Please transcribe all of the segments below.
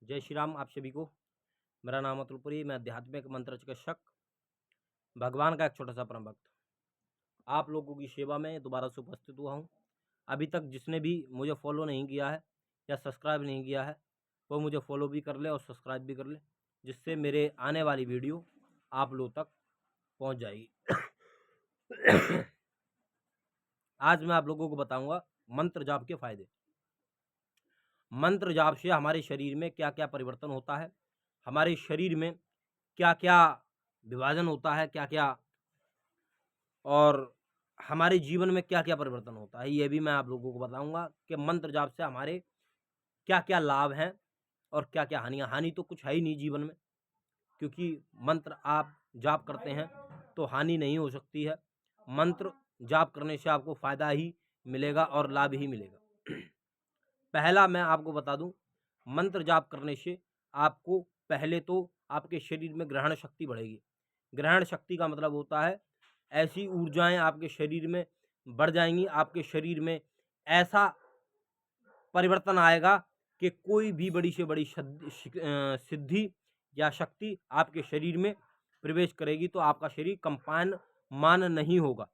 जय श्री राम आप सभी को। मेरा नाम अतुलपुरी, मैं आध्यात्मिक मंत्र चिकित्सक, भगवान का एक छोटा सा परम भक्त, आप लोगों की सेवा में दोबारा से उपस्थित हुआ हूँ। अभी तक जिसने भी मुझे फॉलो नहीं किया है या सब्सक्राइब नहीं किया है वो मुझे फॉलो भी कर ले और सब्सक्राइब भी कर ले, जिससे मेरे आने वाली वीडियो आप लोग तक पहुँच जाएगी। आज मैं आप लोगों को बताऊंगा मंत्र जाप के फायदे। मंत्र जाप से हमारे शरीर में क्या क्या परिवर्तन होता है, हमारे शरीर में क्या क्या विभाजन होता है, क्या क्या, और हमारे जीवन में क्या क्या परिवर्तन होता है, ये भी मैं आप लोगों को बताऊंगा कि मंत्र जाप से हमारे क्या क्या लाभ हैं और क्या क्या हानियाँ। हानि तो कुछ है ही नहीं जीवन में, क्योंकि मंत्र आप जाप करते हैं तो हानि नहीं हो सकती है। मंत्र जाप करने से आपको फायदा ही मिलेगा और लाभ ही मिलेगा। पहला मैं आपको बता दूं, मंत्र जाप करने से आपको पहले तो आपके शरीर में ग्रहण शक्ति बढ़ेगी। ग्रहण शक्ति का मतलब होता है ऐसी ऊर्जाएं आपके शरीर में बढ़ जाएंगी, आपके शरीर में ऐसा परिवर्तन आएगा कि कोई भी बड़ी से बड़ी सिद्धि या शक्ति आपके शरीर में प्रवेश करेगी तो आपका शरीर कंपायन मान नहीं होगा।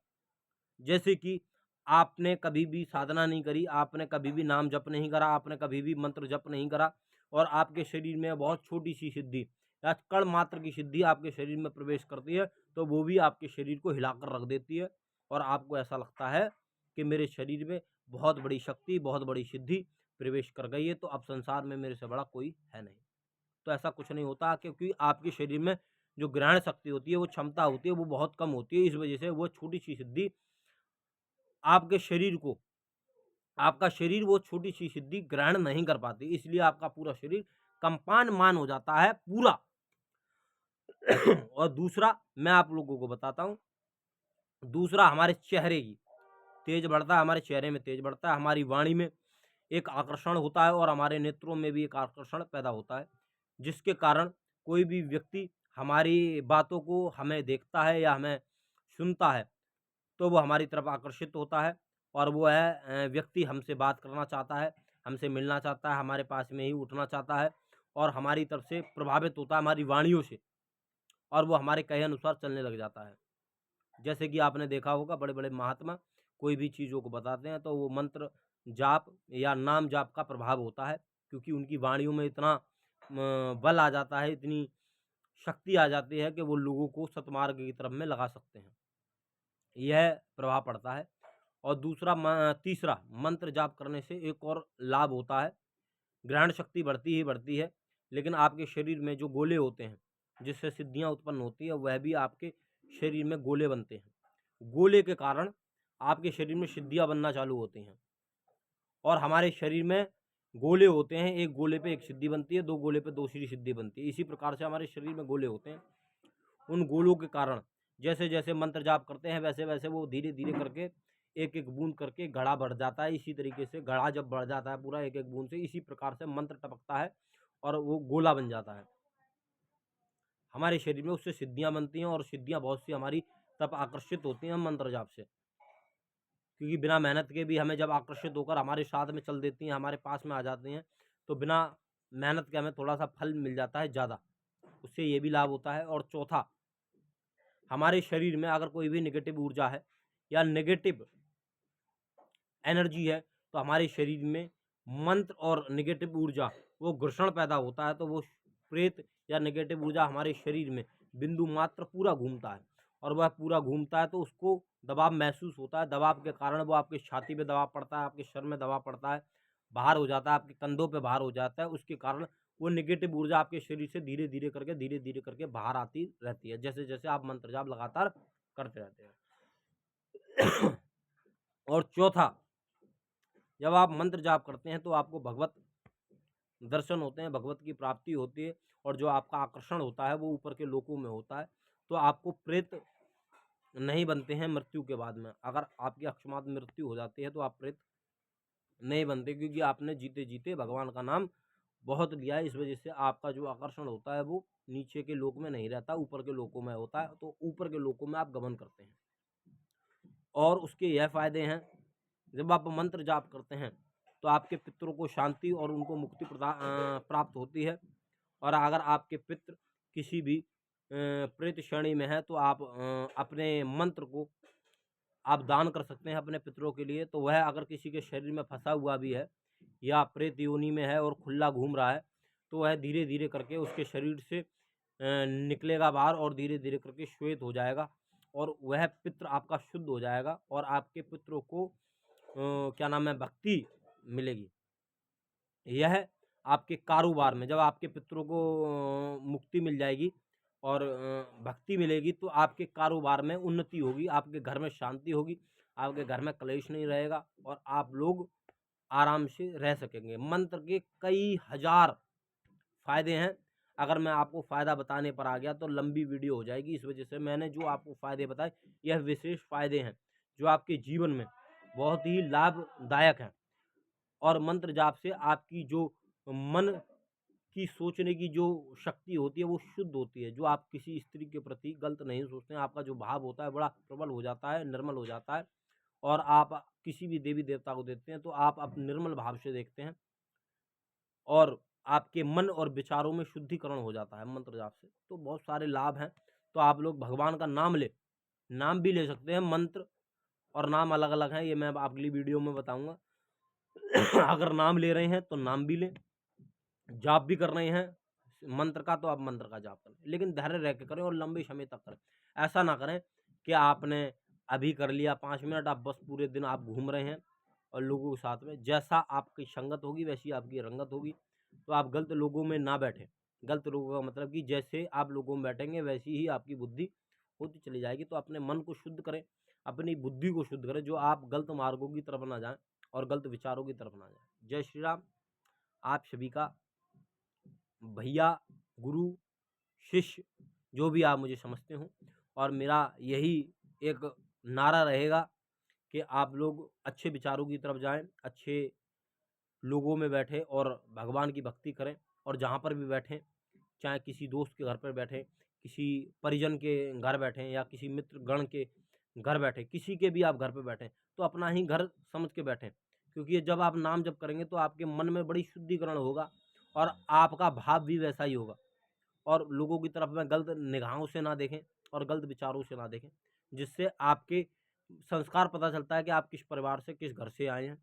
जैसे कि आपने कभी भी साधना नहीं करी, आपने कभी भी नाम जप नहीं करा, आपने कभी भी मंत्र जप नहीं करा और आपके शरीर में बहुत छोटी सी सिद्धि या कण मात्र की सिद्धि आपके शरीर में प्रवेश करती है तो वो भी आपके शरीर को हिलाकर रख देती है और आपको ऐसा लगता है कि मेरे शरीर में बहुत बड़ी शक्ति, बहुत बड़ी सिद्धि प्रवेश कर गई है, तो अब संसार में मेरे से बड़ा कोई है नहीं। तो ऐसा कुछ नहीं होता, क्योंकि आपके शरीर में जो ग्रहण शक्ति होती है, वो क्षमता होती है, वो बहुत कम होती है। इस वजह से वो छोटी सी सिद्धि आपके शरीर को, आपका शरीर वो छोटी सी सिद्धि ग्रहण नहीं कर पाती, इसलिए आपका पूरा शरीर कंपायमान हो जाता है पूरा। और दूसरा मैं आप लोगों को बताता हूँ, दूसरा हमारे चेहरे की तेज बढ़ता है, हमारे चेहरे में तेज बढ़ता है, हमारी वाणी में एक आकर्षण होता है और हमारे नेत्रों में भी एक आकर्षण पैदा होता है, जिसके कारण कोई भी व्यक्ति हमारी बातों को हमें देखता है या हमें सुनता है तो वो हमारी तरफ आकर्षित होता है और वो है व्यक्ति हमसे बात करना चाहता है, हमसे मिलना चाहता है, हमारे पास में ही उठना चाहता है और हमारी तरफ से प्रभावित होता है हमारी वाणियों से, और वो हमारे कहे अनुसार चलने लग जाता है। जैसे कि आपने देखा होगा बड़े बड़े महात्मा कोई भी चीज़ों को बताते हैं तो वो मंत्र जाप या नाम जाप का प्रभाव होता है, क्योंकि उनकी वाणियों में इतना बल आ जाता है, इतनी शक्ति आ जाती है कि वो लोगों को सतमार्ग की तरफ में लगा सकते हैं। यह प्रभाव पड़ता है। और तीसरा मंत्र जाप करने से एक और लाभ होता है, ग्रहण शक्ति बढ़ती ही बढ़ती है, लेकिन आपके शरीर में जो गोले होते हैं जिससे सिद्धियां उत्पन्न होती है वह भी आपके शरीर में गोले बनते हैं। गोले के कारण आपके शरीर में सिद्धियां बनना चालू होती हैं और हमारे शरीर में गोले होते हैं, एक गोले पे एक सिद्धि बनती है, दो गोले पे दूसरी सिद्धि बनती है। इसी प्रकार से हमारे शरीर में गोले होते हैं। उन गोलों के कारण जैसे जैसे मंत्र जाप करते हैं वैसे वैसे वो धीरे धीरे करके एक एक बूंद करके घड़ा बढ़ जाता है। इसी तरीके से घड़ा जब बढ़ जाता है पूरा एक एक बूंद से, इसी प्रकार से मंत्र टपकता है और वो गोला बन जाता है हमारे शरीर में। उससे सिद्धियां बनती हैं और सिद्धियां बहुत सी हमारी तब आकर्षित होती हैं मंत्र जाप से, क्योंकि बिना मेहनत के भी हमें जब आकर्षित होकर हमारे साथ में चल देती हैं, हमारे पास में आ जाती हैं, तो बिना मेहनत के हमें थोड़ा सा फल मिल जाता है ज़्यादा, उससे ये भी लाभ होता है। और चौथा, हमारे शरीर में अगर कोई भी नेगेटिव ऊर्जा है या नेगेटिव एनर्जी है तो हमारे शरीर में मंत्र और नेगेटिव ऊर्जा वो घर्षण पैदा होता है, तो वो प्रेत या नेगेटिव ऊर्जा हमारे शरीर में बिंदु मात्र पूरा घूमता है और वह पूरा घूमता है तो उसको दबाव महसूस होता है। दबाव के कारण वो आपके छाती पे दबाव पड़ता है, आपके सर में दबाव पड़ता है, बाहर हो जाता है, आपके कंधों पे बाहर हो जाता है। उसके कारण वो नेगेटिव ऊर्जा आपके शरीर से धीरे धीरे करके बाहर आती रहती है, जैसे जैसे आप मंत्र जाप लगातार करते रहते हैं। और चौथा, जब आप मंत्र जाप करते हैं तो आपको भगवत दर्शन होते हैं, भगवत की प्राप्ति होती है और जो आपका आकर्षण होता है वो ऊपर के लोकों में होता है। तो आपको प्रेत नहीं बनते हैं मृत्यु के बाद में। अगर आपकी अकस्मात मृत्यु हो जाती है तो आप प्रेत नहीं बनते, क्योंकि आपने जीते जीते भगवान का नाम बहुत लिया है। इस वजह से आपका जो आकर्षण होता है वो नीचे के लोक में नहीं रहता, ऊपर के लोकों में होता है, तो ऊपर के लोकों में आप गमन करते हैं। और उसके यह फायदे हैं, जब आप मंत्र जाप करते हैं तो आपके पितरों को शांति और उनको मुक्ति प्राप्त होती है। और अगर आपके पितृ किसी भी प्रेत श्रेणी में है तो आप अपने मंत्र को आप दान कर सकते हैं अपने पितरों के लिए। तो वह अगर किसी के शरीर में फंसा हुआ भी है या प्रेत योनि में है और खुला घूम रहा है तो वह धीरे धीरे करके उसके शरीर से निकलेगा बाहर और धीरे धीरे करके श्वेत हो जाएगा और वह पितृ आपका शुद्ध हो जाएगा और आपके पितरों को क्या नाम है भक्ति मिलेगी। यह आपके कारोबार में जब आपके पितरों को मुक्ति मिल जाएगी और भक्ति मिलेगी तो आपके कारोबार में उन्नति होगी, आपके घर में शांति होगी, आपके घर में क्लेश नहीं रहेगा और आप लोग आराम से रह सकेंगे। मंत्र के कई हजार फायदे हैं। अगर मैं आपको फ़ायदा बताने पर आ गया तो लंबी वीडियो हो जाएगी, इस वजह से मैंने जो आपको फ़ायदे बताए यह विशेष फ़ायदे हैं जो आपके जीवन में बहुत ही लाभदायक हैं। और मंत्र जाप से आपकी जो मन की सोचने की जो शक्ति होती है वो शुद्ध होती है। जो आप किसी स्त्री के प्रति गलत नहीं सोचते हैं, आपका जो भाव होता है बड़ा प्रबल हो जाता है, निर्मल हो जाता है और आप किसी भी देवी देवता को देखते हैं तो आप अपने निर्मल भाव से देखते हैं और आपके मन और विचारों में शुद्धिकरण हो जाता है मंत्र जाप से। तो बहुत सारे लाभ हैं। तो आप लोग भगवान का नाम नाम भी ले सकते हैं। मंत्र और नाम अलग अलग हैं, ये मैं अगली वीडियो में बताऊंगा। अगर नाम ले रहे हैं तो नाम भी लें, जाप भी कर रहे हैं मंत्र का तो आप मंत्र का जाप करें, लेकिन धैर्य रह के करें और लंबे समय तक करें। ऐसा ना करें कि आपने अभी कर लिया 5 मिनट, आप बस पूरे दिन आप घूम रहे हैं और लोगों के साथ में जैसा आपकी संगत होगी वैसी आपकी रंगत होगी। तो आप गलत लोगों में ना बैठें। गलत लोगों का मतलब कि जैसे आप लोगों में बैठेंगे वैसी ही आपकी बुद्धि होती चली जाएगी। तो अपने मन को शुद्ध करें, अपनी बुद्धि को शुद्ध करें, जो आप गलत मार्गों की तरफ ना जाएं और गलत विचारों की तरफ ना जाएं। जय श्री राम। आप सभी का भैया, गुरु, शिष्य जो भी आप मुझे समझते हो, और मेरा यही एक नारा रहेगा कि आप लोग अच्छे विचारों की तरफ जाएं, अच्छे लोगों में बैठें और भगवान की भक्ति करें। और जहाँ पर भी बैठें, चाहे किसी दोस्त के घर पर बैठें, किसी परिजन के घर बैठें या किसी मित्र गण के घर बैठें, किसी के भी आप घर पे बैठें तो अपना ही घर समझ के बैठें। क्योंकि ये जब आप नाम जप करेंगे तो आपके मन में बड़ी शुद्धिकरण होगा और आपका भाव भी वैसा ही होगा। और लोगों की तरफ में गलत निगाहों से ना देखें और गलत विचारों से ना देखें, जिससे आपके संस्कार पता चलता है कि आप किस परिवार से, किस घर से आए हैं।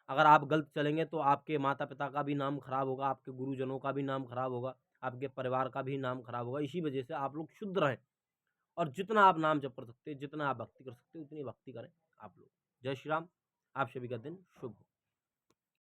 अगर आप गलत चलेंगे तो आपके माता पिता का भी नाम खराब होगा, आपके गुरुजनों का भी नाम खराब होगा, आपके परिवार का भी नाम खराब होगा। इसी वजह से आप लोग शुद्ध रहें और जितना आप नाम जप कर सकते हैं, जितना आप भक्ति कर सकते हैं, उतनी भक्ति करें आप लोग। जय श्री राम। आप सभी का दिन शुभ हो।